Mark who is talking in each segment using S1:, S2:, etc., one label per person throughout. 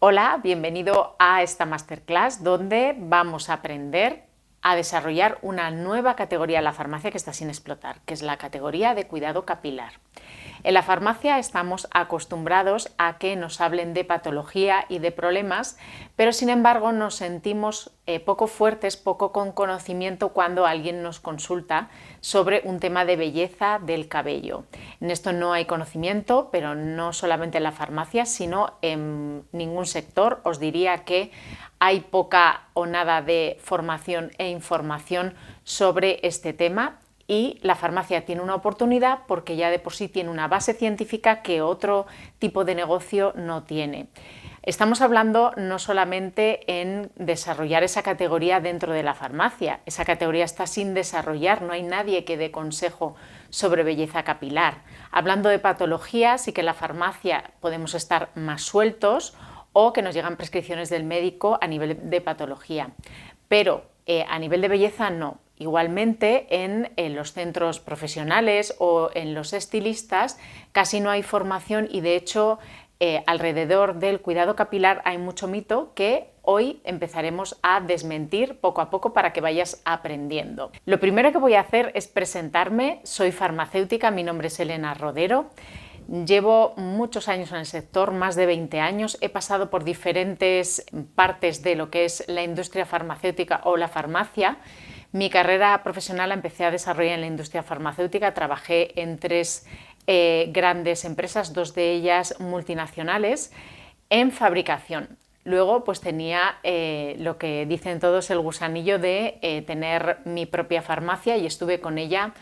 S1: Hola, bienvenido a esta masterclass donde vamos a aprender a desarrollar una nueva categoría en la farmacia que está sin explotar, que es la categoría de cuidado capilar. En la farmacia estamos acostumbrados a que nos hablen de patología y de problemas, pero sin embargo nos sentimos poco fuertes, poco con conocimiento cuando alguien nos consulta sobre un tema de belleza del cabello. En esto no hay conocimiento, pero no solamente en la farmacia, sino en ningún sector. Os diría que hay poca o nada de formación e información sobre este tema. Y la farmacia tiene una oportunidad porque ya de por sí tiene una base científica que otro tipo de negocio no tiene. Estamos hablando no solamente en desarrollar esa categoría dentro de la farmacia, esa categoría está sin desarrollar, no hay nadie que dé consejo sobre belleza capilar. Hablando de patologías, sí que en la farmacia podemos estar más sueltos o que nos llegan prescripciones del médico a nivel de patología, pero a nivel de belleza no. Igualmente en los centros profesionales o en los estilistas casi no hay formación y de hecho alrededor del cuidado capilar hay mucho mito que hoy empezaremos a desmentir poco a poco para que vayas aprendiendo. Lo primero que voy a hacer es presentarme, soy farmacéutica, mi nombre es Elena Rodero. Llevo muchos años en el sector, más de 20 años, he pasado por diferentes partes de lo que es la industria farmacéutica o la farmacia. Mi carrera profesional la empecé a desarrollar en la industria farmacéutica, trabajé en tres grandes empresas, dos de ellas multinacionales, en fabricación. Luego pues tenía lo que dicen todos el gusanillo de tener mi propia farmacia y estuve con ella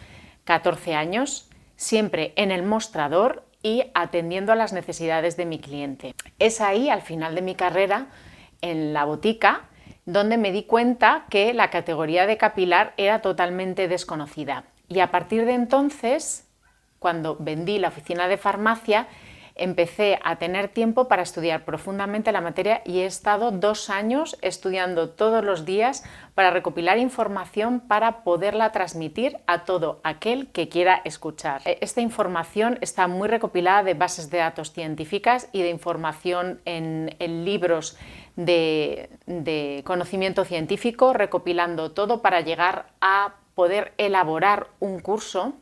S1: 14 años, siempre en el mostrador y atendiendo a las necesidades de mi cliente. Es ahí, al final de mi carrera, en la botica, donde me di cuenta que la categoría de capilar era totalmente desconocida. Y a partir de entonces, cuando vendí la oficina de farmacia, empecé a tener tiempo para estudiar profundamente la materia y he estado 2 años estudiando todos los días para recopilar información para poderla transmitir a todo aquel que quiera escuchar. Esta información está muy recopilada de bases de datos científicas y de información en libros de conocimiento científico, recopilando todo para llegar a poder elaborar un curso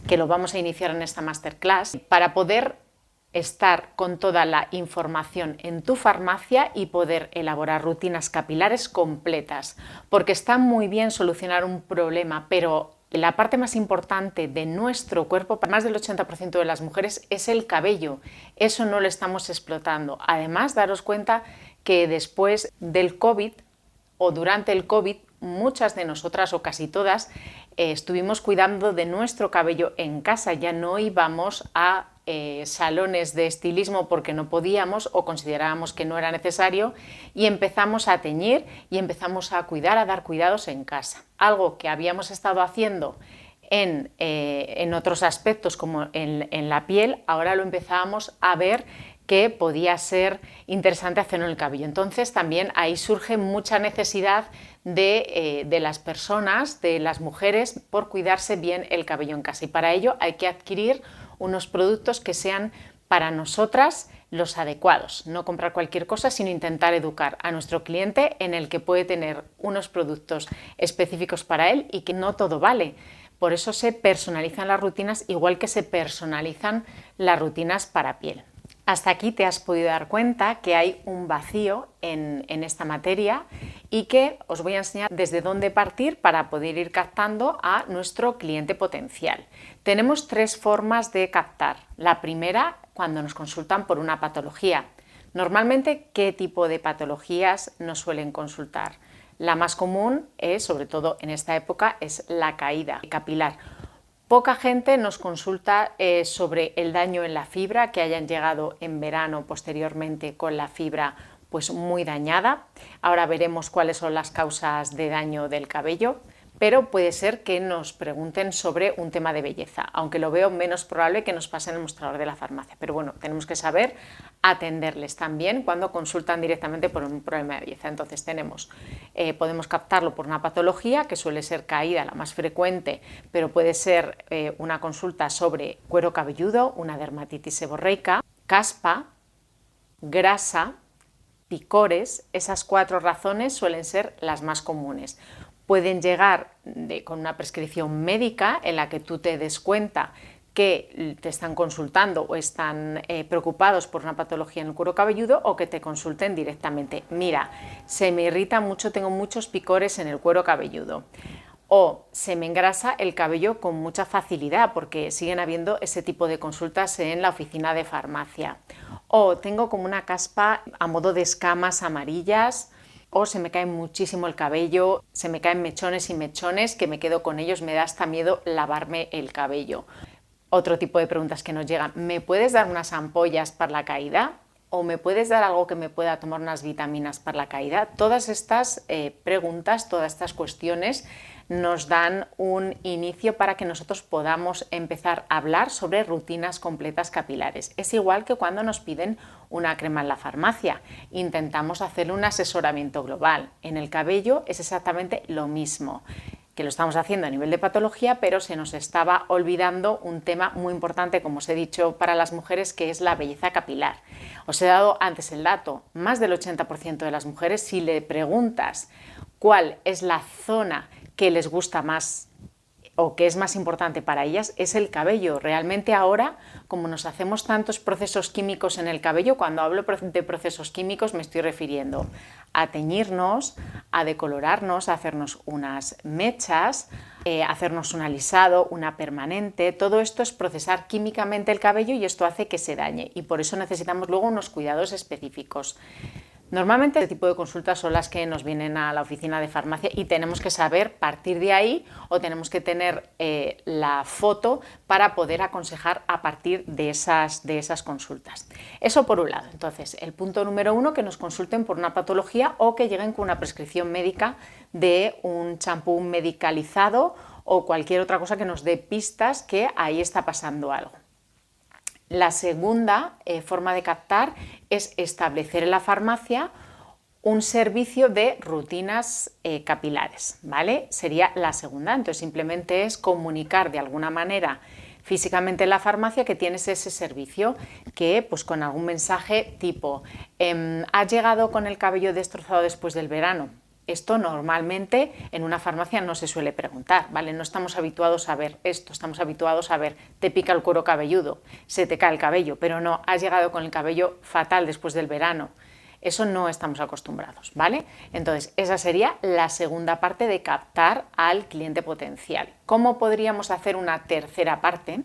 S1: que lo vamos a iniciar en esta masterclass para poder estar con toda la información en tu farmacia y poder elaborar rutinas capilares completas, porque está muy bien solucionar un problema, pero la parte más importante de nuestro cuerpo, para más del 80% de las mujeres, es el cabello. Eso no lo estamos explotando. Además, daros cuenta que después del COVID o durante el COVID, muchas de nosotras o casi todas estuvimos cuidando de nuestro cabello en casa, ya no íbamos a salones de estilismo porque no podíamos o considerábamos que no era necesario y empezamos a teñir y empezamos a cuidar, a dar cuidados en casa. Algo que habíamos estado haciendo en otros aspectos como en la piel, ahora lo empezábamos a ver que podía ser interesante hacerlo en el cabello. Entonces también ahí surge mucha necesidad de las personas, de las mujeres, por cuidarse bien el cabello en casa y para ello hay que adquirir unos productos que sean para nosotras los adecuados, no comprar cualquier cosa, sino intentar educar a nuestro cliente en el que puede tener unos productos específicos para él y que no todo vale. Por eso se personalizan las rutinas igual que se personalizan las rutinas para piel. Hasta aquí te has podido dar cuenta que hay un vacío en esta materia y que os voy a enseñar desde dónde partir para poder ir captando a nuestro cliente potencial. Tenemos 3 formas de captar. La primera, cuando nos consultan por una patología. Normalmente, ¿qué tipo de patologías nos suelen consultar? La más común es, sobre todo en esta época, es la caída capilar. Poca gente nos consulta sobre el daño en la fibra, que hayan llegado en verano posteriormente con la fibra pues muy dañada. Ahora veremos cuáles son las causas de daño del cabello, pero puede ser que nos pregunten sobre un tema de belleza, aunque lo veo menos probable que nos pasen el mostrador de la farmacia. Pero bueno, tenemos que saber atenderles también cuando consultan directamente por un problema de belleza. Entonces podemos captarlo por una patología, que suele ser caída la más frecuente, pero puede ser una consulta sobre cuero cabelludo, una dermatitis seborreica, caspa, grasa, picores, esas 4 razones suelen ser las más comunes. Pueden llegar con una prescripción médica en la que tú te des cuenta que te están consultando o están preocupados por una patología en el cuero cabelludo, o que te consulten directamente. Mira, se me irrita mucho, tengo muchos picores en el cuero cabelludo. O se me engrasa el cabello con mucha facilidad, porque siguen habiendo ese tipo de consultas en la oficina de farmacia. O tengo como una caspa a modo de escamas amarillas, o se me cae muchísimo el cabello, se me caen mechones y mechones que me quedo con ellos, me da hasta miedo lavarme el cabello. Otro tipo de preguntas que nos llegan: ¿me puedes dar unas ampollas para la caída? ¿O me puedes dar algo que me pueda tomar unas vitaminas para la caída? Todas estas preguntas, todas estas cuestiones nos dan un inicio para que nosotros podamos empezar a hablar sobre rutinas completas capilares. Es igual que cuando nos piden una crema en la farmacia, intentamos hacerle un asesoramiento global. En el cabello es exactamente lo mismo, que lo estamos haciendo a nivel de patología, pero se nos estaba olvidando un tema muy importante, como os he dicho, para las mujeres, que es la belleza capilar. Os he dado antes el dato: más del 80% de las mujeres, si le preguntas cuál es la zona que les gusta más o que es más importante para ellas, es el cabello. Realmente ahora, como nos hacemos tantos procesos químicos en el cabello, cuando hablo de procesos químicos me estoy refiriendo a teñirnos, a decolorarnos, a hacernos unas mechas, hacernos un alisado, una permanente. Todo esto es procesar químicamente el cabello y esto hace que se dañe, y por eso necesitamos luego unos cuidados específicos. Normalmente este tipo de consultas son las que nos vienen a la oficina de farmacia y tenemos que saber partir de ahí, o tenemos que tener la foto para poder aconsejar a partir de esas consultas. Eso por un lado. Entonces, el punto número 1, que nos consulten por una patología o que lleguen con una prescripción médica de un champú medicalizado o cualquier otra cosa que nos dé pistas que ahí está pasando algo. La segunda forma de captar es establecer en la farmacia un servicio de rutinas capilares, ¿vale? Sería la segunda. Entonces simplemente es comunicar de alguna manera físicamente en la farmacia que tienes ese servicio, que pues con algún mensaje tipo ¿has llegado con el cabello destrozado después del verano? Esto normalmente en una farmacia no se suele preguntar, ¿vale? No estamos habituados a ver esto, estamos habituados a ver: te pica el cuero cabelludo, se te cae el cabello, pero no, has llegado con el cabello fatal después del verano. Eso no estamos acostumbrados, ¿vale? Entonces, esa sería la segunda parte de captar al cliente potencial. ¿Cómo podríamos hacer una tercera parte?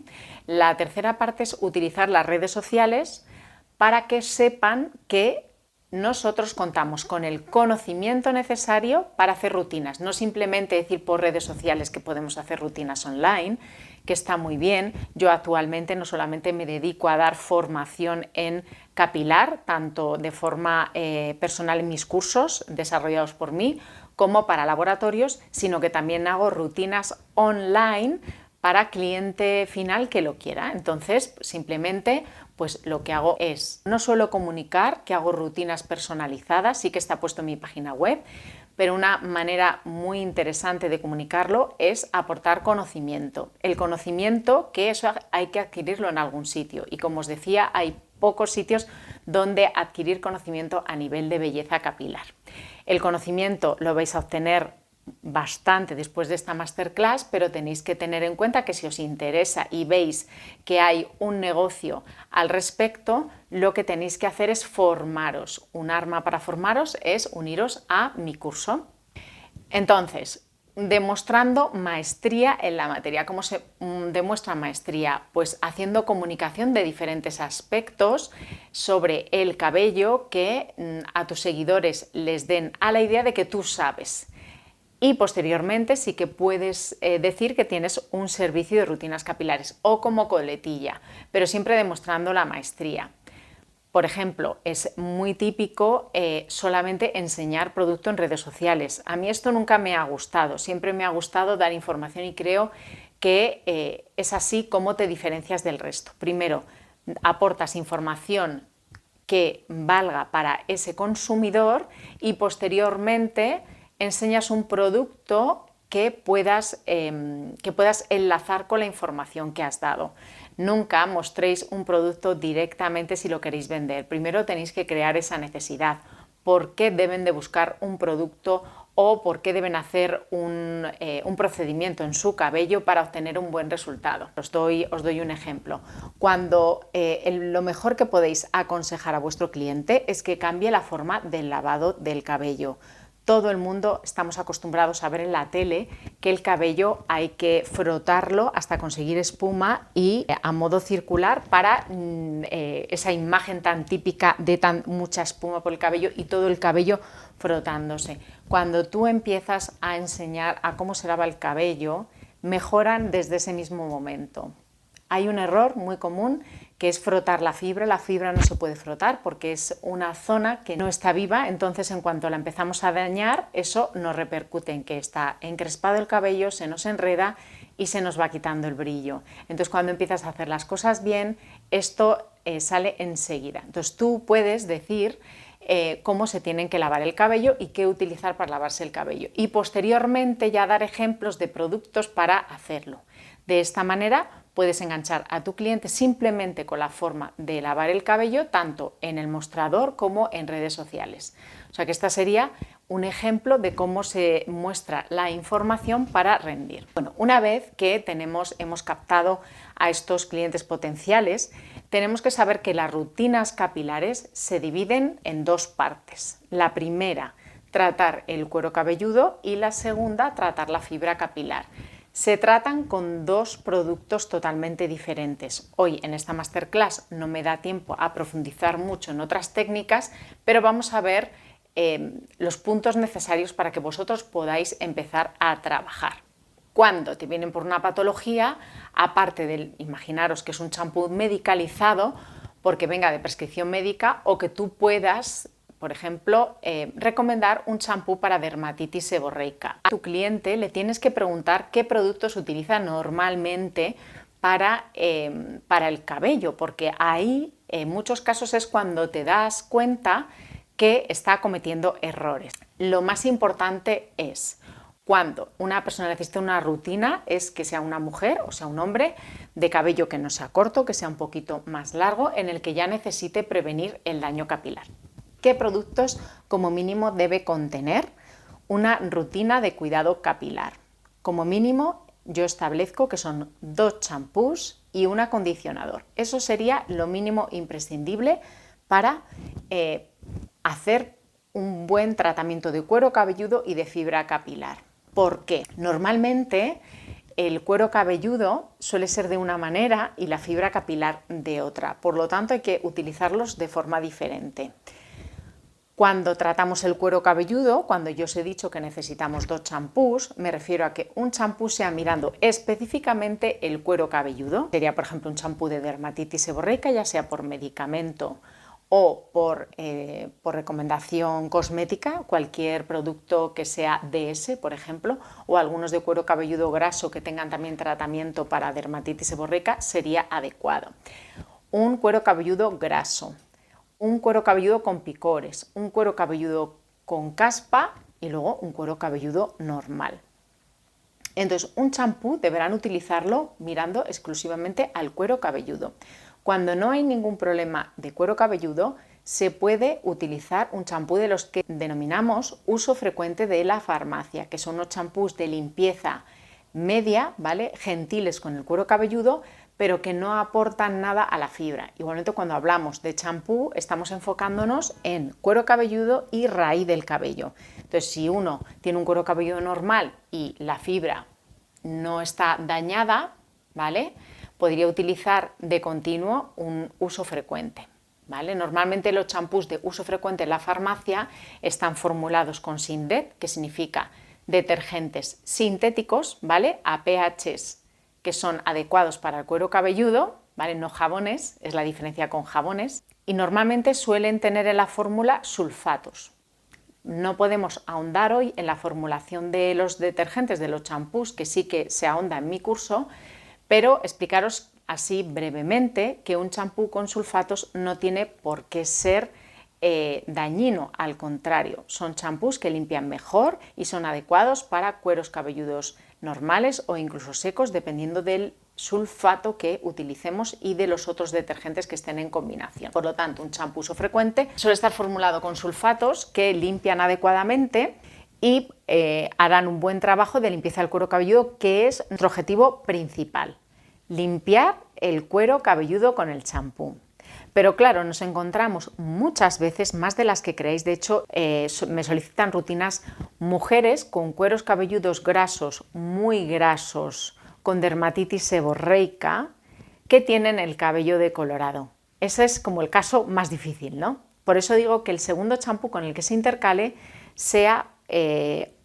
S1: La tercera parte es utilizar las redes sociales para que sepan que nosotros contamos con el conocimiento necesario para hacer rutinas. No simplemente decir por redes sociales que podemos hacer rutinas online, que está muy bien. Yo actualmente no solamente me dedico a dar formación en capilar, tanto de forma personal en mis cursos desarrollados por mí, como para laboratorios, sino que también hago rutinas online para cliente final que lo quiera. Entonces, simplemente pues lo que hago es no solo comunicar que hago rutinas personalizadas, sí que está puesto en mi página web, pero una manera muy interesante de comunicarlo es aportar conocimiento. El conocimiento, que eso hay que adquirirlo en algún sitio, y como os decía, hay pocos sitios donde adquirir conocimiento a nivel de belleza capilar. El conocimiento lo vais a obtener bastante después de esta masterclass, pero tenéis que tener en cuenta que si os interesa y veis que hay un negocio al respecto, lo que tenéis que hacer es formaros. Un arma para formaros es uniros a mi curso. Entonces, demostrando maestría en la materia. ¿Cómo se demuestra maestría? Pues haciendo comunicación de diferentes aspectos sobre el cabello que a tus seguidores les den a la idea de que tú sabes. Y posteriormente sí que puedes decir que tienes un servicio de rutinas capilares o como coletilla, pero siempre demostrando la maestría. Por ejemplo, es muy típico solamente enseñar producto en redes sociales. A mí esto nunca me ha gustado, siempre me ha gustado dar información y creo que es así como te diferencias del resto. Primero, aportas información que valga para ese consumidor y posteriormente enseñas un producto que puedas enlazar con la información que has dado. Nunca mostréis un producto directamente si lo queréis vender. Primero tenéis que crear esa necesidad. por qué deben de buscar un producto o por qué deben hacer un procedimiento en su cabello para obtener un buen resultado. Os doy un ejemplo. Cuando lo mejor que podéis aconsejar a vuestro cliente es que cambie la forma del lavado del cabello. Todo el mundo estamos acostumbrados a ver en la tele que el cabello hay que frotarlo hasta conseguir espuma y a modo circular para esa imagen tan típica de tan mucha espuma por el cabello y todo el cabello frotándose. Cuando tú empiezas a enseñar a cómo se lava el cabello, mejoran desde ese mismo momento. Hay un error muy común que es frotar la fibra. La fibra no se puede frotar porque es una zona que no está viva, entonces en cuanto la empezamos a dañar, eso nos repercute en que está encrespado el cabello, se nos enreda y se nos va quitando el brillo. Entonces cuando empiezas a hacer las cosas bien, esto sale enseguida. Entonces tú puedes decir cómo se tienen que lavar el cabello y qué utilizar para lavarse el cabello y posteriormente ya dar ejemplos de productos para hacerlo. De esta manera puedes enganchar a tu cliente simplemente con la forma de lavar el cabello, tanto en el mostrador como en redes sociales. O sea que esta sería un ejemplo de cómo se muestra la información para rendir. Bueno, una vez que hemos captado a estos clientes potenciales, tenemos que saber que las rutinas capilares se dividen en dos partes. La primera, tratar el cuero cabelludo y la segunda, tratar la fibra capilar. Se tratan con dos productos totalmente diferentes. Hoy en esta masterclass no me da tiempo a profundizar mucho en otras técnicas, pero vamos a ver los puntos necesarios para que vosotros podáis empezar a trabajar. Cuando te vienen por una patología, aparte de imaginaros que es un champú medicalizado, porque venga de prescripción médica, o que tú puedas, por ejemplo, recomendar un champú para dermatitis seborreica. A tu cliente le tienes que preguntar qué productos utiliza normalmente para el cabello, porque ahí en muchos casos es cuando te das cuenta que está cometiendo errores. Lo más importante es cuando una persona necesita una rutina es que sea una mujer o sea un hombre de cabello que no sea corto, que sea un poquito más largo, en el que ya necesite prevenir el daño capilar. ¿Qué productos como mínimo debe contener una rutina de cuidado capilar? Como mínimo yo establezco que son 2 champús y un acondicionador. Eso sería lo mínimo imprescindible para hacer un buen tratamiento de cuero cabelludo y de fibra capilar. ¿Por qué? Normalmente el cuero cabelludo suele ser de una manera y la fibra capilar de otra, por lo tanto hay que utilizarlos de forma diferente. Cuando tratamos el cuero cabelludo, cuando yo os he dicho que necesitamos 2 champús, me refiero a que un champú sea mirando específicamente el cuero cabelludo. Sería, por ejemplo, un champú de dermatitis seborreica, ya sea por medicamento o por recomendación cosmética, cualquier producto que sea DS, por ejemplo, o algunos de cuero cabelludo graso que tengan también tratamiento para dermatitis seborreica, sería adecuado. Un cuero cabelludo graso, un cuero cabelludo con picores, un cuero cabelludo con caspa y luego un cuero cabelludo normal. Entonces, un champú deberán utilizarlo mirando exclusivamente al cuero cabelludo. Cuando no hay ningún problema de cuero cabelludo, se puede utilizar un champú de los que denominamos uso frecuente de la farmacia, que son unos champús de limpieza media, ¿vale? Gentiles con el cuero cabelludo, pero que no aportan nada a la fibra. Igualmente, cuando hablamos de champú, estamos enfocándonos en cuero cabelludo y raíz del cabello. Entonces, si uno tiene un cuero cabelludo normal y la fibra no está dañada, ¿vale?, podría utilizar de continuo un uso frecuente, ¿vale? Normalmente los champús de uso frecuente en la farmacia están formulados con Sindet, que significa detergentes sintéticos, ¿vale?, a pHs que son adecuados para el cuero cabelludo, ¿vale?, no jabones, es la diferencia con jabones, y normalmente suelen tener en la fórmula sulfatos. No podemos ahondar hoy en la formulación de los detergentes, de los champús, que sí que se ahonda en mi curso, pero explicaros así brevemente que un champú con sulfatos no tiene por qué ser dañino, al contrario, son champús que limpian mejor y son adecuados para cueros cabelludos normales o incluso secos, dependiendo del sulfato que utilicemos y de los otros detergentes que estén en combinación. Por lo tanto, un champú uso frecuente suele estar formulado con sulfatos que limpian adecuadamente y harán un buen trabajo de limpieza del cuero cabelludo, que es nuestro objetivo principal: limpiar el cuero cabelludo con el champú. Pero claro, nos encontramos muchas veces, más de las que creéis, de hecho me solicitan rutinas mujeres con cueros cabelludos grasos, muy grasos, con dermatitis seborreica, que tienen el cabello decolorado. Ese es como el caso más difícil, ¿no? Por eso digo que el segundo champú con el que se intercale sea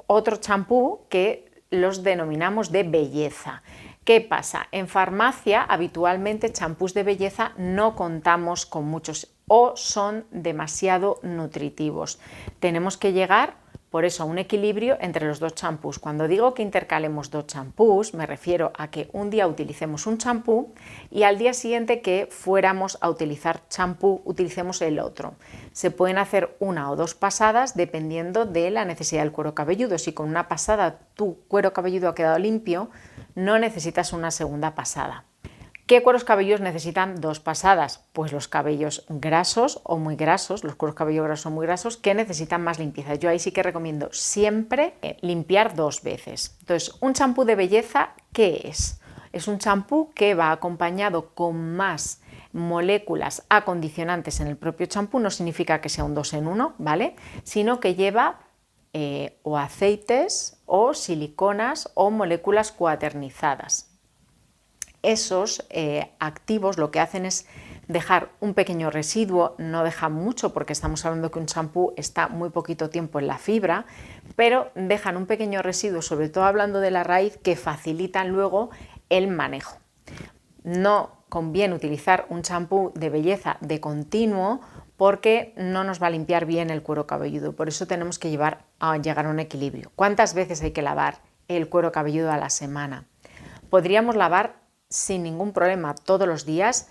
S1: otro champú que los denominamos de belleza. ¿Qué pasa? En farmacia habitualmente champús de belleza no contamos con muchos o son demasiado nutritivos. Tenemos que llegar por eso a un equilibrio entre los dos champús. Cuando digo que intercalemos dos champús, me refiero a que un día utilicemos un champú y al día siguiente que fuéramos a utilizar champú utilicemos el otro. Se pueden hacer una o dos pasadas dependiendo de la necesidad del cuero cabelludo. Si con una pasada tu cuero cabelludo ha quedado limpio, no necesitas una segunda pasada. ¿Qué cueros cabelludos necesitan dos pasadas? Pues los cabellos grasos o muy grasos, los cueros cabelludos grasos o muy grasos, que necesitan más limpieza. Yo ahí sí que recomiendo siempre limpiar 2 veces. Entonces, un champú de belleza, ¿qué es? Es un champú que va acompañado con más moléculas acondicionantes en el propio champú. No significa que sea un 2 en 1, ¿vale? Sino que lleva o aceites o siliconas o moléculas cuaternizadas. Esos activos lo que hacen es dejar un pequeño residuo, no dejan mucho porque estamos hablando que un champú está muy poquito tiempo en la fibra, pero dejan un pequeño residuo, sobre todo hablando de la raíz, que facilitan luego el manejo. No conviene utilizar un champú de belleza de continuo porque no nos va a limpiar bien el cuero cabelludo, por eso tenemos que llegar a un equilibrio. ¿Cuántas veces hay que lavar el cuero cabelludo a la semana? Podríamos lavar sin ningún problema todos los días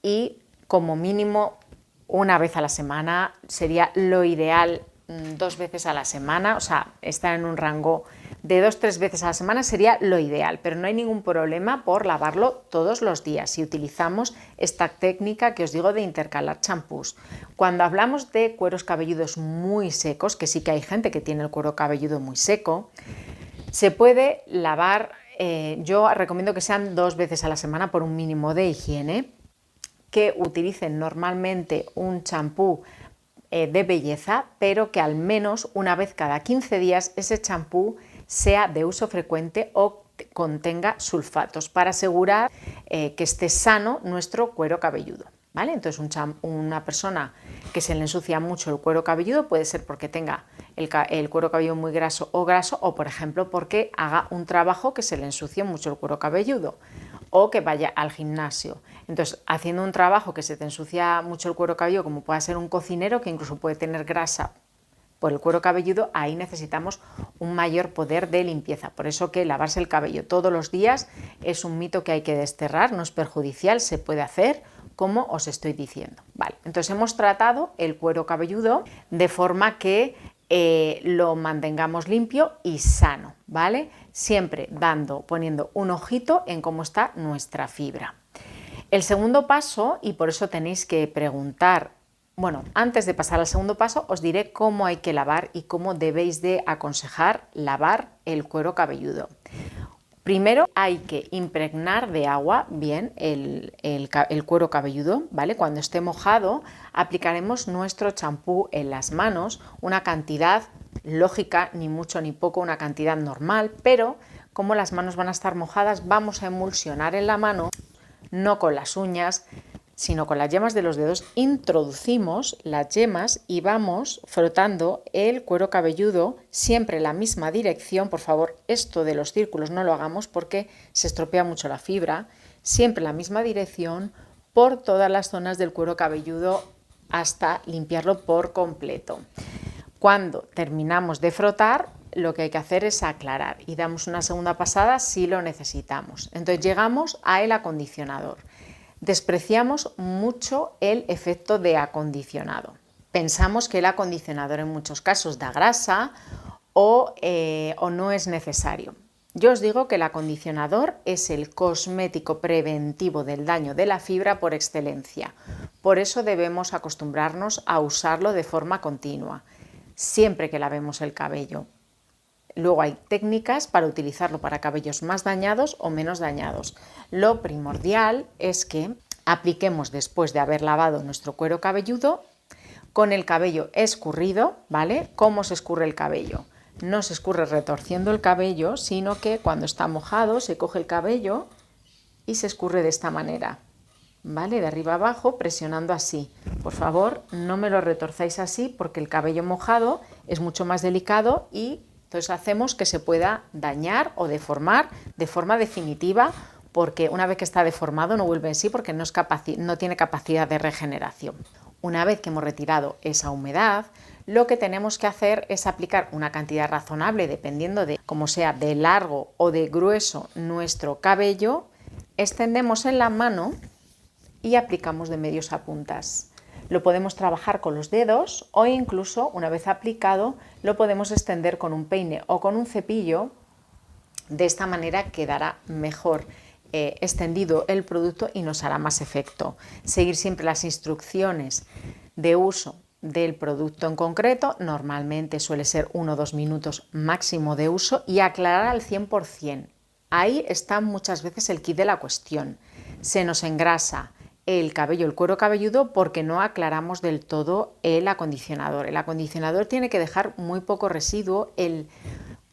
S1: y como mínimo una vez a la semana sería lo ideal. 2 veces a la semana, o sea, estar en un rango de 2-3 veces a la semana sería lo ideal, pero no hay ningún problema por lavarlo todos los días si utilizamos esta técnica que os digo de intercalar champús. Cuando hablamos de cueros cabelludos muy secos, que sí que hay gente que tiene el cuero cabelludo muy seco, se puede lavar. Yo recomiendo que sean 2 veces a la semana por un mínimo de higiene, que utilicen normalmente un champú de belleza, pero que al menos una vez cada 15 días ese champú sea de uso frecuente o contenga sulfatos para asegurar que esté sano nuestro cuero cabelludo, ¿vale? Entonces una persona que se le ensucia mucho el cuero cabelludo puede ser porque tenga el cuero cabelludo muy graso o por ejemplo porque haga un trabajo que se le ensucie mucho el cuero cabelludo o que vaya al gimnasio. Entonces, haciendo un trabajo que se te ensucia mucho el cuero cabelludo, como puede ser un cocinero que incluso puede tener grasa por el cuero cabelludo, ahí necesitamos un mayor poder de limpieza. Por eso que lavarse el cabello todos los días es un mito que hay que desterrar, no es perjudicial, se puede hacer como os estoy diciendo. Vale, entonces hemos tratado el cuero cabelludo de forma que lo mantengamos limpio y sano, ¿vale? Siempre poniendo un ojito en cómo está nuestra fibra. El segundo paso, y por eso tenéis que preguntar, bueno, antes de pasar al segundo paso os diré cómo hay que lavar y cómo debéis de aconsejar lavar el cuero cabelludo. Primero hay que impregnar de agua bien el cuero cabelludo, ¿vale? Cuando esté mojado aplicaremos nuestro champú en las manos, una cantidad lógica, ni mucho ni poco, una cantidad normal, pero como las manos van a estar mojadas vamos a emulsionar en la mano, no con las uñas, sino con las yemas de los dedos. Introducimos las yemas y vamos frotando el cuero cabelludo siempre en la misma dirección. Por favor, esto de los círculos no lo hagamos porque se estropea mucho la fibra. Siempre en la misma dirección por todas las zonas del cuero cabelludo hasta limpiarlo por completo. Cuando terminamos de frotar, lo que hay que hacer es aclarar y damos una segunda pasada si lo necesitamos. Entonces llegamos al acondicionador. Despreciamos mucho el efecto de acondicionado. Pensamos que el acondicionador en muchos casos da grasa o no es necesario. Yo os digo que el acondicionador es el cosmético preventivo del daño de la fibra por excelencia. Por eso debemos acostumbrarnos a usarlo de forma continua, siempre que lavemos el cabello. Luego hay técnicas para utilizarlo para cabellos más dañados o menos dañados. Lo primordial es que apliquemos después de haber lavado nuestro cuero cabelludo con el cabello escurrido, ¿vale? ¿Cómo se escurre el cabello? No se escurre retorciendo el cabello, sino que cuando está mojado se coge el cabello y se escurre de esta manera, ¿vale? De arriba abajo, presionando así. Por favor, no me lo retorzáis así porque el cabello mojado es mucho más delicado y entonces hacemos que se pueda dañar o deformar de forma definitiva, porque una vez que está deformado no vuelve en sí porque no tiene capacidad de regeneración. Una vez que hemos retirado esa humedad, lo que tenemos que hacer es aplicar una cantidad razonable, dependiendo de cómo sea de largo o de grueso nuestro cabello, extendemos en la mano y aplicamos de medios a puntas. Lo podemos trabajar con los dedos o incluso, una vez aplicado, lo podemos extender con un peine o con un cepillo. De esta manera quedará mejor extendido el producto y nos hará más efecto. Seguir siempre las instrucciones de uso del producto en concreto, normalmente suele ser 1 o 2 minutos máximo de uso, y aclarar al 100%. Ahí está muchas veces el quid de la cuestión. Se nos engrasa el cabello, el cuero cabelludo, porque no aclaramos del todo el acondicionador. El acondicionador tiene que dejar muy poco residuo, el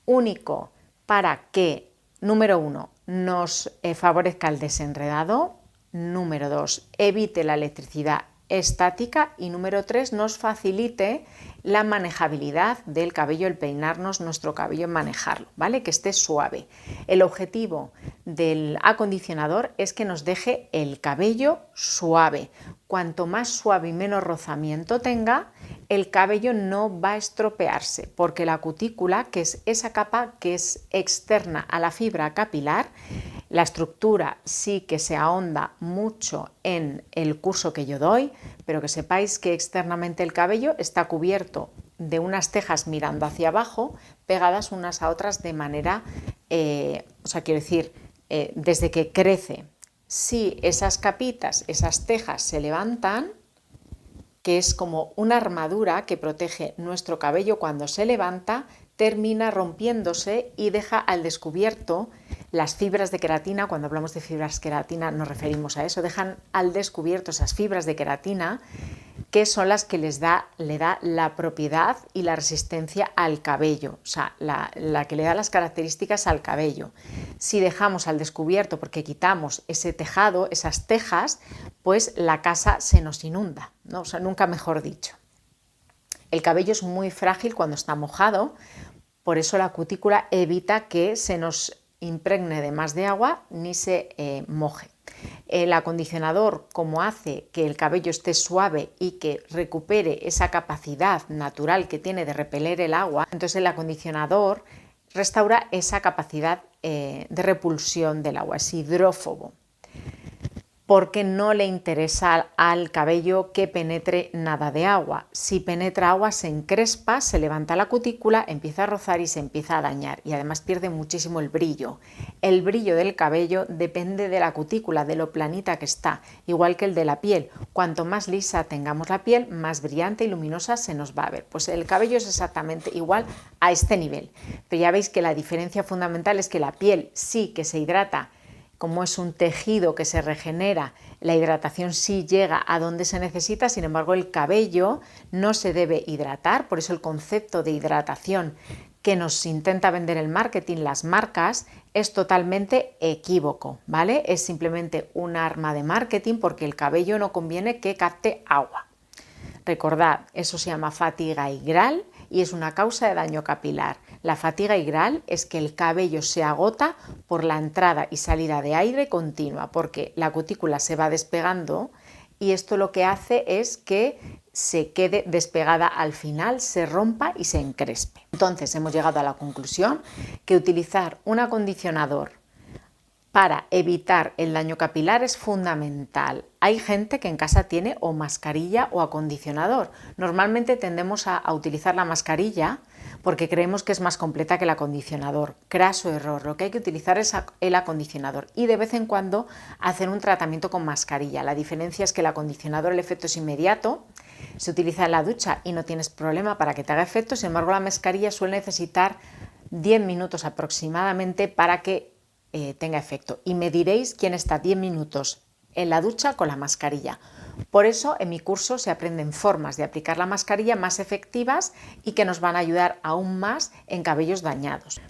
S1: único para que, número 1, nos favorezca el desenredado, número 2, evite la electricidad estática y número 3, nos facilite la manejabilidad del cabello, el peinarnos nuestro cabello, en manejarlo, ¿vale? Que esté suave. El objetivo del acondicionador es que nos deje el cabello suave. Cuanto más suave y menos rozamiento tenga, el cabello no va a estropearse, porque la cutícula, que es esa capa que es externa a la fibra capilar, la estructura sí que se ahonda mucho en el curso que yo doy, pero que sepáis que externamente el cabello está cubierto de unas tejas mirando hacia abajo, pegadas unas a otras de manera, desde que crece. Si esas capitas, esas tejas se levantan, que es como una armadura que protege nuestro cabello cuando se levanta, termina rompiéndose y deja al descubierto las fibras de queratina. Cuando hablamos de fibras de queratina nos referimos a eso, dejan al descubierto esas fibras de queratina, que son las que le da la propiedad y la resistencia al cabello, o sea, la que le da las características al cabello. Si dejamos al descubierto porque quitamos ese tejado, esas tejas, pues la casa se nos inunda, ¿no? O sea, nunca mejor dicho. El cabello es muy frágil cuando está mojado, por eso la cutícula evita que se nos impregne de más de agua ni se moje. El acondicionador, como hace que el cabello esté suave y que recupere esa capacidad natural que tiene de repeler el agua, entonces el acondicionador restaura esa capacidad de repulsión del agua, es hidrófobo, porque no le interesa al cabello que penetre nada de agua. Si penetra agua se encrespa, se levanta la cutícula, empieza a rozar y se empieza a dañar, y además pierde muchísimo el brillo. El brillo del cabello depende de la cutícula, de lo planita que está, igual que el de la piel. Cuanto más lisa tengamos la piel, más brillante y luminosa se nos va a ver. Pues el cabello es exactamente igual a este nivel, pero ya veis que la diferencia fundamental es que la piel sí que se hidrata. Como es un tejido que se regenera, la hidratación sí llega a donde se necesita, sin embargo el cabello no se debe hidratar, por eso el concepto de hidratación que nos intenta vender el marketing, las marcas, es totalmente equívoco, ¿vale? Es simplemente un arma de marketing porque el cabello no conviene que capte agua. Recordad, eso se llama fatiga higral y es una causa de daño capilar. La fatiga higral es que el cabello se agota por la entrada y salida de aire continua, porque la cutícula se va despegando y esto lo que hace es que se quede despegada al final, se rompa y se encrespe. Entonces hemos llegado a la conclusión que utilizar un acondicionador para evitar el daño capilar es fundamental. Hay gente que en casa tiene o mascarilla o acondicionador. Normalmente tendemos a utilizar la mascarilla porque creemos que es más completa que el acondicionador. Craso error, lo que hay que utilizar es el acondicionador y de vez en cuando hacer un tratamiento con mascarilla. La diferencia es que el acondicionador, el efecto es inmediato, se utiliza en la ducha y no tienes problema para que te haga efecto, sin embargo la mascarilla suele necesitar 10 minutos aproximadamente para que tenga efecto. Y me diréis quién está 10 minutos en la ducha con la mascarilla. Por eso en mi curso se aprenden formas de aplicar la mascarilla más efectivas y que nos van a ayudar aún más en cabellos dañados.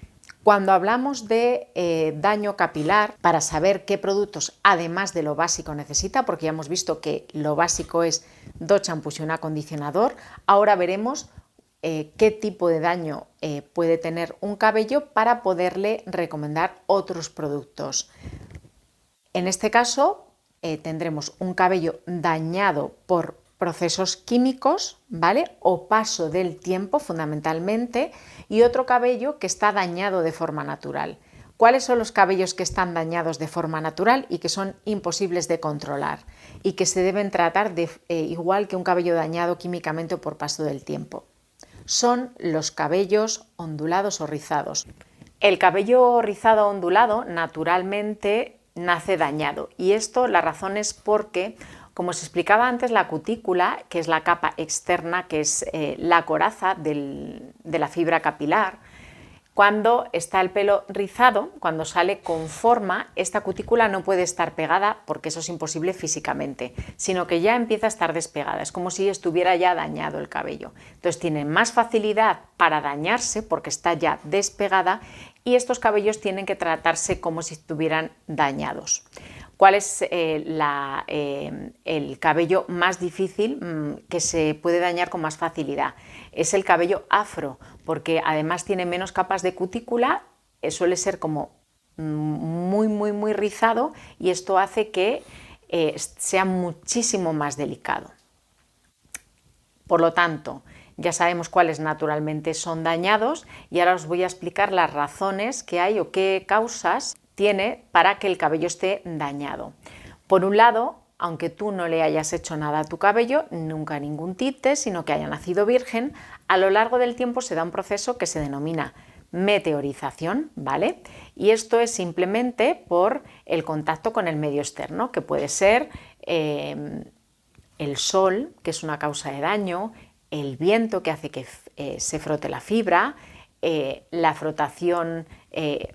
S1: Cuando hablamos de daño capilar, para saber qué productos además de lo básico necesita, porque ya hemos visto que lo básico es 2 champús y un acondicionador, ahora veremos qué tipo de daño puede tener un cabello para poderle recomendar otros productos. En este caso tendremos un cabello dañado por procesos químicos, ¿vale? O paso del tiempo fundamentalmente, y otro cabello que está dañado de forma natural. ¿Cuáles son los cabellos que están dañados de forma natural y que son imposibles de controlar y que se deben tratar igual que un cabello dañado químicamente o por paso del tiempo? Son los cabellos ondulados o rizados. El cabello rizado o ondulado naturalmente nace dañado y esto la razón es porque, como os explicaba antes, la cutícula, que es la capa externa, que es la coraza de la fibra capilar, cuando está el pelo rizado, cuando sale con forma, esta cutícula no puede estar pegada porque eso es imposible físicamente, sino que ya empieza a estar despegada, es como si estuviera ya dañado el cabello. Entonces tiene más facilidad para dañarse porque está ya despegada y estos cabellos tienen que tratarse como si estuvieran dañados. ¿Cuál es el cabello más difícil que se puede dañar con más facilidad? Es el cabello afro, porque además tiene menos capas de cutícula, suele ser como muy rizado y esto hace que sea muchísimo más delicado. Por lo tanto, ya sabemos cuáles naturalmente son dañados y ahora os voy a explicar las razones que hay o qué causas tiene para que el cabello esté dañado. Por un lado, aunque tú no le hayas hecho nada a tu cabello, nunca ningún tinte, sino que haya nacido virgen, a lo largo del tiempo se da un proceso que se denomina meteorización, ¿vale? Y esto es simplemente por el contacto con el medio externo, que puede ser el sol, que es una causa de daño, el viento que hace que se frote la fibra, la frotación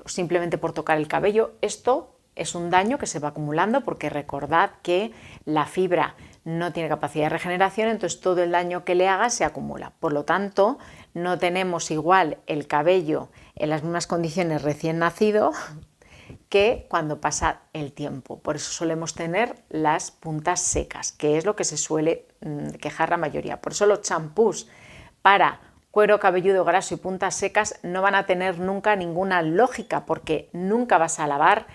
S1: simplemente por tocar el cabello. Esto es un daño que se va acumulando porque recordad que la fibra no tiene capacidad de regeneración, entonces todo el daño que le haga se acumula. Por lo tanto, no tenemos igual el cabello en las mismas condiciones recién nacido que cuando pasa el tiempo. Por eso solemos tener las puntas secas, que es lo que se suele quejar la mayoría. Por eso los champús para cuero cabelludo graso y puntas secas no van a tener nunca ninguna lógica, porque nunca vas a lavar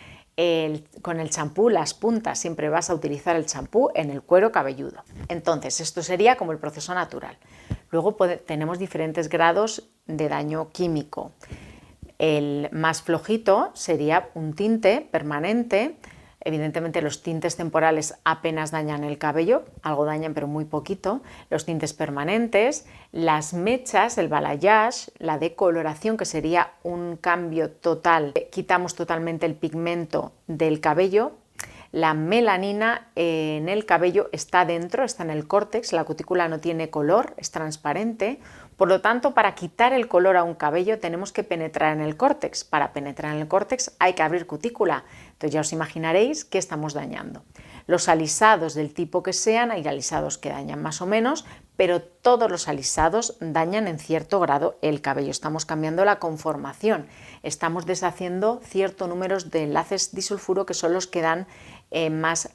S1: con el champú las puntas, siempre vas a utilizar el champú en el cuero cabelludo. Entonces, esto sería como el proceso natural. Luego tenemos diferentes grados de daño químico. El más flojito sería un tinte permanente. Evidentemente los tintes temporales apenas dañan el cabello, algo dañan pero muy poquito. Los tintes permanentes, las mechas, el balayage, la decoloración, que sería un cambio total, quitamos totalmente el pigmento del cabello. La melanina en el cabello está dentro, está en el córtex, la cutícula no tiene color, es transparente. Por lo tanto, para quitar el color a un cabello tenemos que penetrar en el córtex. Para penetrar en el córtex hay que abrir cutícula. Entonces ya os imaginaréis que estamos dañando. Los alisados del tipo que sean, hay alisados que dañan más o menos, pero todos los alisados dañan en cierto grado el cabello. Estamos cambiando la conformación, estamos deshaciendo cierto número de enlaces disulfuro que son los que dan más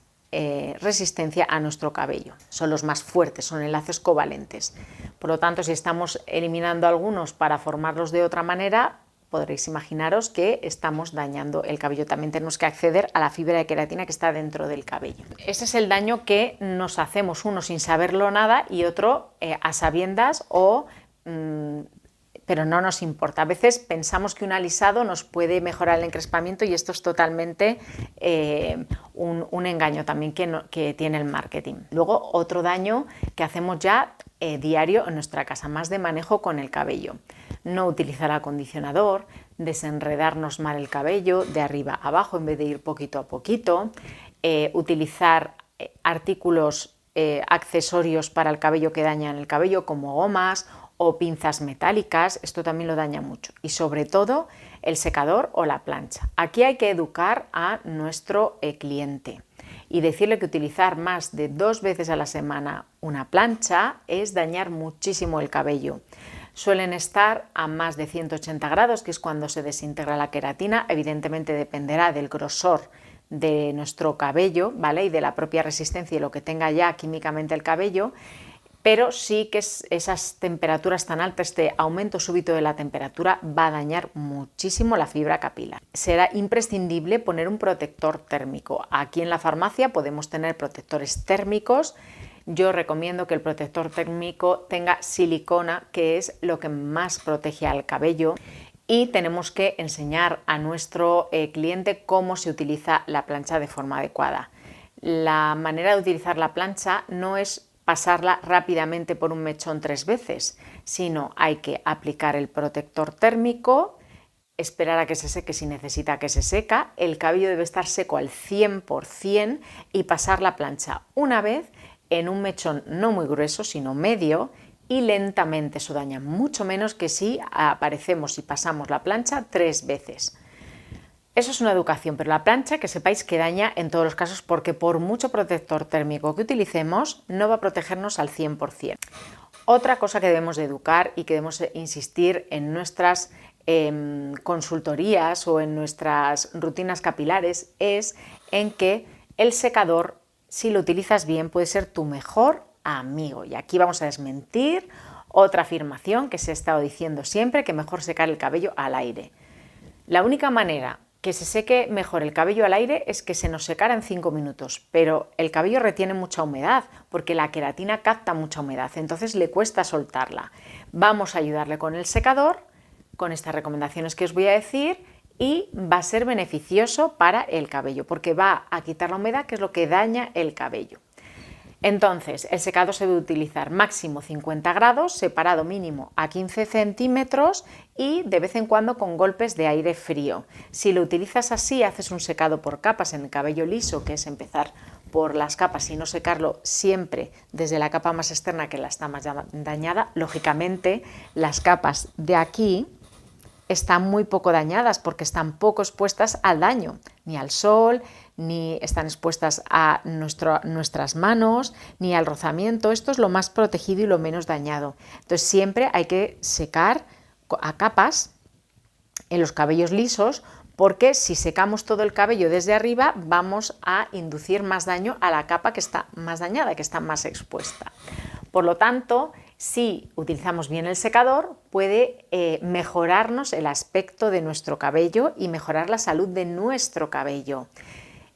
S1: resistencia a nuestro cabello. Son los más fuertes, son enlaces covalentes. Por lo tanto, si estamos eliminando algunos para formarlos de otra manera, podréis imaginaros que estamos dañando el cabello. También tenemos que acceder a la fibra de queratina que está dentro del cabello. Ese es el daño que nos hacemos, uno sin saberlo nada y otro a sabiendas pero no nos importa. A veces pensamos que un alisado nos puede mejorar el encrespamiento y esto es totalmente un engaño también que tiene el marketing. Luego, otro daño que hacemos ya diario en nuestra casa, más de manejo con el cabello. no utilizar acondicionador, desenredarnos mal el cabello de arriba a abajo en vez de ir poquito a poquito, utilizar artículos, accesorios para el cabello que dañan el cabello como gomas o pinzas metálicas, esto también lo daña mucho. Y sobre todo el secador o la plancha. Aquí hay que educar a nuestro cliente y decirle que utilizar más de 2 veces a la semana una plancha es dañar muchísimo el cabello. Suelen estar a más de 180 grados, que es cuando se desintegra la queratina. Evidentemente dependerá del grosor de nuestro cabello, ¿vale? Y de la propia resistencia y lo que tenga ya químicamente el cabello, pero sí que esas temperaturas tan altas, este aumento súbito de la temperatura va a dañar muchísimo la fibra capilar. Será imprescindible poner un protector térmico. Aquí en la farmacia podemos tener protectores térmicos. Yo recomiendo que el protector térmico tenga silicona, que es lo que más protege al cabello, y tenemos que enseñar a nuestro cliente cómo se utiliza la plancha de forma adecuada. La manera de utilizar la plancha no es pasarla rápidamente por un mechón 3 veces, sino hay que aplicar el protector térmico, esperar a que se seque si necesita que se seca, el cabello debe estar seco al 100% y pasar la plancha una vez en un mechón no muy grueso, sino medio, y lentamente. Eso daña mucho menos que si aparecemos y pasamos la plancha 3 veces. Eso es una educación, pero la plancha, que sepáis que daña en todos los casos, porque por mucho protector térmico que utilicemos, no va a protegernos al 100%. Otra cosa que debemos de educar y que debemos insistir en nuestras consultorías o en nuestras rutinas capilares es en que el secador, si lo utilizas bien, puede ser tu mejor amigo. Y aquí vamos a desmentir otra afirmación que se ha estado diciendo siempre, que mejor secar el cabello al aire. La única manera que se seque mejor el cabello al aire es que se nos secara en 5 minutos, pero el cabello retiene mucha humedad porque la queratina capta mucha humedad, entonces le cuesta soltarla. Vamos a ayudarle con el secador, con estas recomendaciones que os voy a decir, y va a ser beneficioso para el cabello porque va a quitar la humedad, que es lo que daña el cabello. Entonces, el secado se debe utilizar máximo 50 grados, separado mínimo a 15 centímetros y de vez en cuando con golpes de aire frío. Si lo utilizas así, haces un secado por capas en el cabello liso, que es empezar por las capas y no secarlo siempre desde la capa más externa, que la está más dañada. Lógicamente, las capas de aquí están muy poco dañadas porque están poco expuestas al daño, ni al sol, ni están expuestas a nuestras manos, ni al rozamiento. Esto es lo más protegido y lo menos dañado. Entonces siempre hay que secar a capas en los cabellos lisos, porque si secamos todo el cabello desde arriba vamos a inducir más daño a la capa que está más dañada, que está más expuesta. Por lo tanto, si utilizamos bien el secador, puede mejorarnos el aspecto de nuestro cabello y mejorar la salud de nuestro cabello.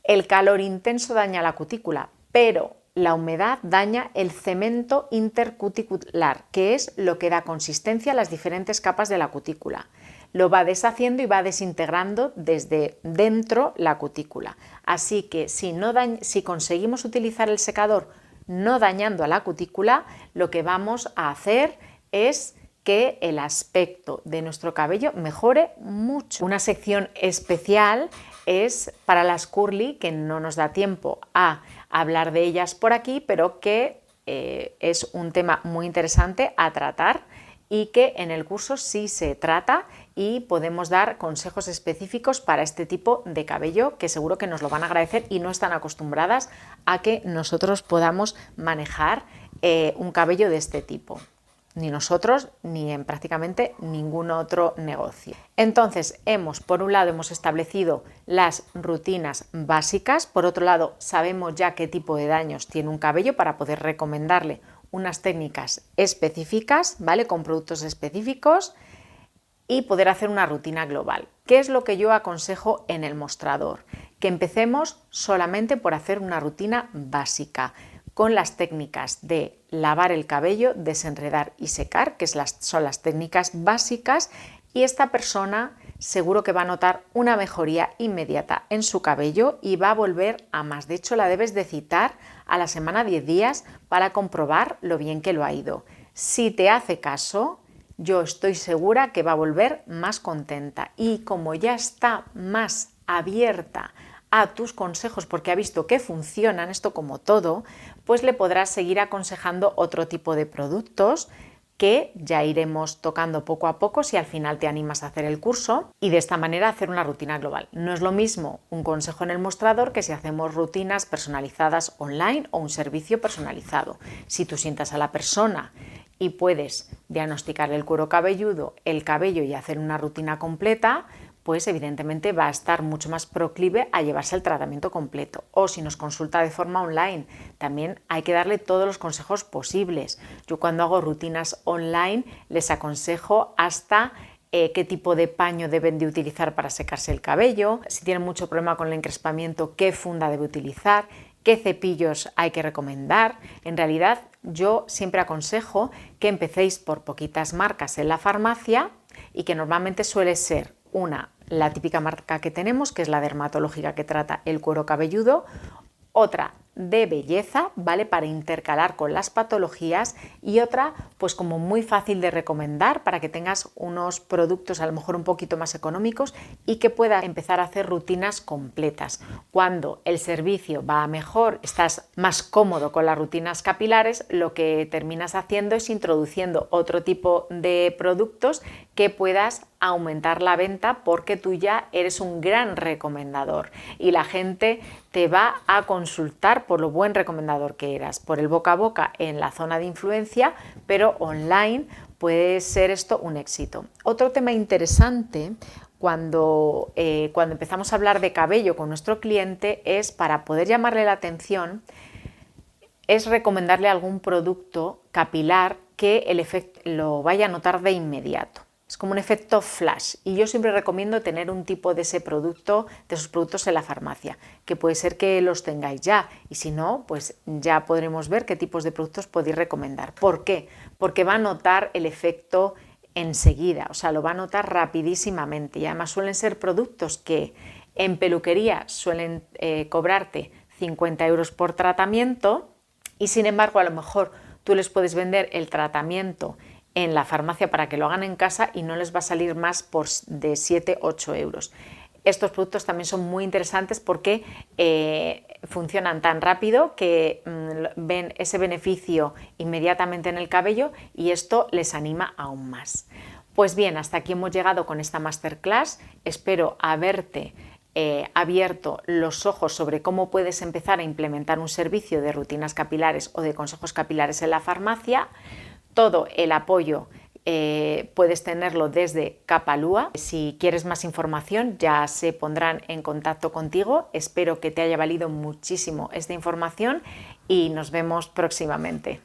S1: El calor intenso daña la cutícula, pero la humedad daña el cemento intercuticular, que es lo que da consistencia a las diferentes capas de la cutícula. Lo va deshaciendo y va desintegrando desde dentro la cutícula. Así que si conseguimos utilizar el secador no dañando a la cutícula, lo que vamos a hacer es que el aspecto de nuestro cabello mejore mucho. Una sección especial es para las curly, que no nos da tiempo a hablar de ellas por aquí, pero que es un tema muy interesante a tratar y que en el curso sí se trata y podemos dar consejos específicos para este tipo de cabello, que seguro que nos lo van a agradecer y no están acostumbradas a que nosotros podamos manejar un cabello de este tipo. Ni nosotros ni en prácticamente ningún otro negocio. Entonces, por un lado hemos establecido las rutinas básicas, por otro lado sabemos ya qué tipo de daños tiene un cabello para poder recomendarle unas técnicas específicas, ¿vale? Con productos específicos y poder hacer una rutina global. ¿Qué es lo que yo aconsejo en el mostrador? Que empecemos solamente por hacer una rutina básica, con las técnicas de lavar el cabello, desenredar y secar, que son las técnicas básicas, y esta persona seguro que va a notar una mejoría inmediata en su cabello y va a volver a más. De hecho, la debes de citar a la semana 10 días para comprobar lo bien que lo ha ido. Si te hace caso, yo estoy segura que va a volver más contenta. Y como ya está más abierta a tus consejos porque ha visto que funcionan, esto como todo, pues le podrás seguir aconsejando otro tipo de productos que ya iremos tocando poco a poco si al final te animas a hacer el curso, y de esta manera hacer una rutina global. No es lo mismo un consejo en el mostrador que si hacemos rutinas personalizadas online o un servicio personalizado. Si tú sientas a la persona y puedes diagnosticarle el cuero cabelludo, el cabello y hacer una rutina completa, pues evidentemente va a estar mucho más proclive a llevarse el tratamiento completo. O si nos consulta de forma online, también hay que darle todos los consejos posibles. Yo cuando hago rutinas online les aconsejo hasta qué tipo de paño deben de utilizar para secarse el cabello, si tienen mucho problema con el encrespamiento, qué funda debe utilizar, qué cepillos hay que recomendar. En realidad yo siempre aconsejo que empecéis por poquitas marcas en la farmacia y que normalmente suele ser la típica marca que tenemos, que es la dermatológica que trata el cuero cabelludo, otra de belleza, ¿vale? Para intercalar con las patologías, y otra pues como muy fácil de recomendar para que tengas unos productos a lo mejor un poquito más económicos y que puedas empezar a hacer rutinas completas. Cuando el servicio va mejor, estás más cómodo con las rutinas capilares, lo que terminas haciendo es introduciendo otro tipo de productos que puedas aumentar la venta porque tú ya eres un gran recomendador y la gente te va a consultar por lo buen recomendador que eras, por el boca a boca en la zona de influencia, pero online puede ser esto un éxito. Otro tema interesante cuando empezamos a hablar de cabello con nuestro cliente es, para poder llamarle la atención, es recomendarle algún producto capilar que el efecto lo vaya a notar de inmediato. Es como un efecto flash, y yo siempre recomiendo tener un tipo de ese producto, de esos productos en la farmacia, que puede ser que los tengáis ya, y si no, pues ya podremos ver qué tipos de productos podéis recomendar. ¿Por qué? Porque va a notar el efecto enseguida, o sea, lo va a notar rapidísimamente, y además suelen ser productos que en peluquería suelen cobrarte 50 € por tratamiento, y sin embargo a lo mejor tú les puedes vender el tratamiento en la farmacia para que lo hagan en casa y no les va a salir más de 7-8 €. Estos productos también son muy interesantes porque funcionan tan rápido que ven ese beneficio inmediatamente en el cabello, y esto les anima aún más. Pues bien, hasta aquí hemos llegado con esta masterclass. Espero haberte abierto los ojos sobre cómo puedes empezar a implementar un servicio de rutinas capilares o de consejos capilares en la farmacia. Todo el apoyo puedes tenerlo desde Capalúa. Si quieres más información ya se pondrán en contacto contigo. Espero que te haya valido muchísimo esta información y nos vemos próximamente.